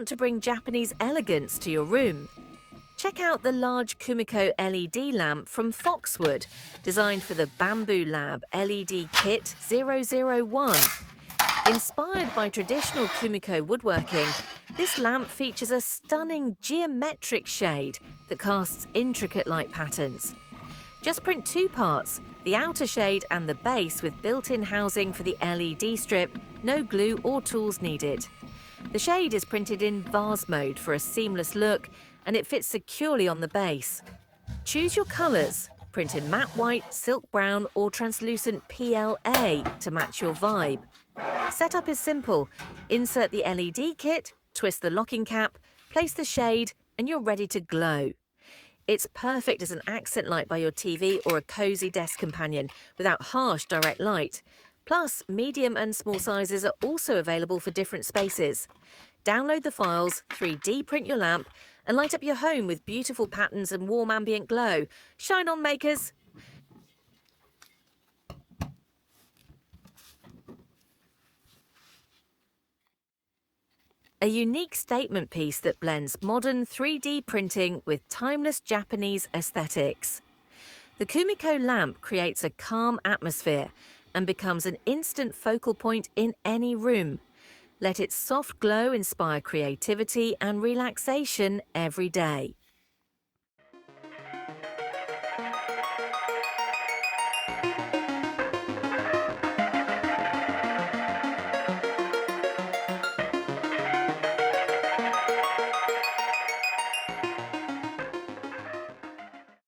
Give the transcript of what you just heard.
want to bring Japanese elegance to your room? Check out the large Kumiko LED lamp from Foxwood, designed for the BambuLab LED Kit 001. Inspired by traditional Kumiko woodworking, this lamp features a stunning geometric shade that casts intricate light patterns. Just print two parts, the outer shade and the base, with built-in housing for the LED strip, no glue or tools needed. The shade is printed in vase mode for a seamless look, and it fits securely on the base. Choose your colours. Print in matte white, silk brown or translucent PLA to match your vibe. Setup is simple. Insert the LED kit, twist the locking cap, place the shade, and you're ready to glow. It's perfect as an accent light by your TV or a cosy desk companion without harsh direct light. Plus, medium and small sizes are also available for different spaces. Download the files, 3D print your lamp, and light up your home with beautiful patterns and warm ambient glow. Shine on, makers! A unique statement piece that blends modern 3D printing with timeless Japanese aesthetics. The Kumiko lamp creates a calm atmosphere and becomes an instant focal point in any room. Let its soft glow inspire creativity and relaxation every day.